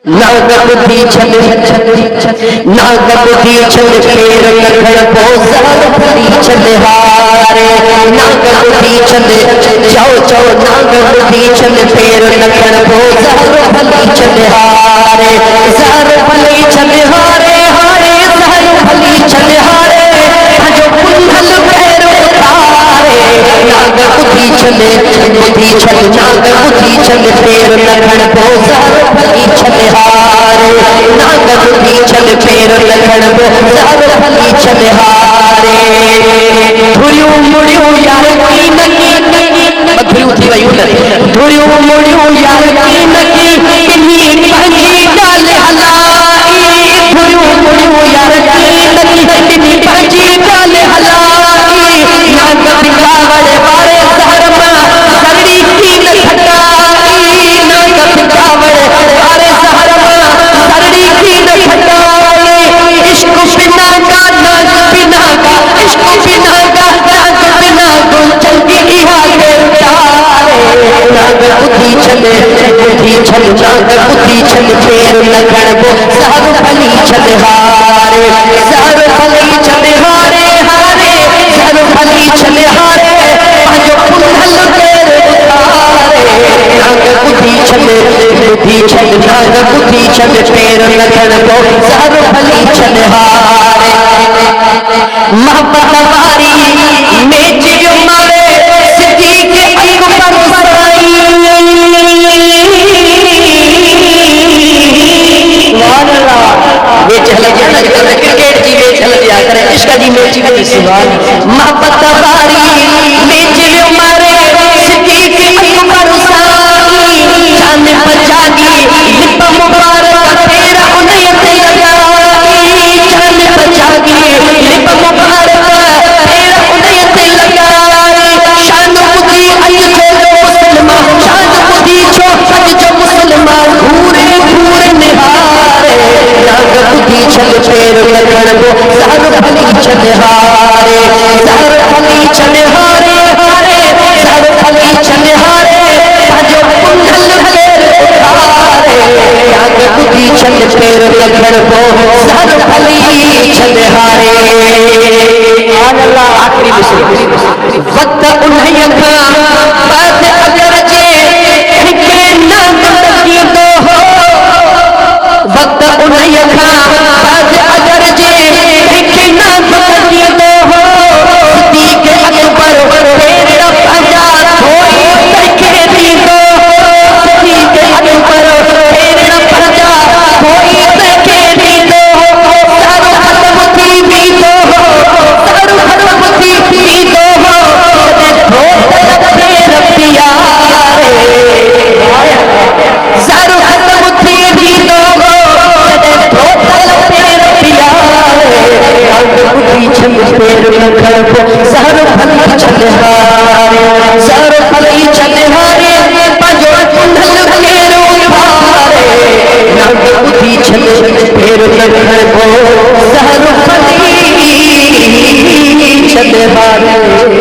नागबुद्धि छल फेर लखड़ पोसार फली छल हारे नागबुद्धि छल जाओ जाओ नागबुद्धि छल फेर लखड़ पोसार फली छल हारे जार फली छल हारे हारे जार फली छल हारे जो कुंडल पैर उतारे नागबुद्धि छल नागबुद्धि छल फेर लखड़ पोसार फली छल हारे नागबुद्धि छल फेर लखड़ पोसार फली छल हारे धुरियो मुड़ियो यार की नकी मधुरियो थी वही उधर धुरियो मुड़ियो यार की नकी इन्हीं पंजी डाल हलाई धुरियो मुड़ियो यार की नकी इन्हीं पंजी डाल हलाई नागबुद्धि कावड़ वारे सहरमा सरड़ी की न खटाई नागबुद्धि कावड़ वारे सहरमा सरड़ी की न खटाई इश्क बिना का नाग बिना का इश्क बिना का नाग बिना गुंजन की इहा के तारे नागबुद्धि छल नागबुद्धि छल फेर लखड़ वो सार फली छल हारे सार फली छल हारे हारे सार फली छल हारे जो कुंडल पैर उतारे नागबुद्धि छल नागबुद्धि छल फेर लखड़ वो सार फली छल हारे मोहब्बत वारी में जियो मारे सिद्दीक़ अकबर सराई सुभान अल्लाह वे चल गया क्रिकेट जी में चल गया करे इश्क जी में जी में सुभान मोहब्बत वारी में जियो मारे सिद्दीक़ अकबर सराई जान बचागी लिप मुबारक तेरा उन्नत लगाई जान बचागी लिप मुबारक तेरा उन्नत लगाई शान बुद्धि अज जो मुसलमान शान बुद्धि जो अज जो मुसलमान घूरे घूरे निहारे नागबुद्धि छल फेर लखड़ वो सार फली छल हारे सार फली छल हारे हारे सार फली छल हारे जो कुंडल पैर उतारे नागबुद्धि छल फेर लखड़ वो सार फली छल हारे आखिरी वक्त उन्हें बात अगर जे के नाम लगी दो हो वक्त उन्हें बात अगर जे के नाम लगी दो हो सिद्दीक़ अकबर तेरा पंजा कोई देखे दी दो सिद्दीक़ अकबर तेरा पंजा कोई देखे दी दो सारू खत्म थी भी दो सारू खत्म थी भी दो सारू खत्म थी भी दो नागबुद्धि छल फेर लखड़ वो सार फली छल हारे सार फली छल हारे पंजो कुंडल पैर उतारे नागबुद्धि छल फेर लखड़ वो सार फली छल हारे।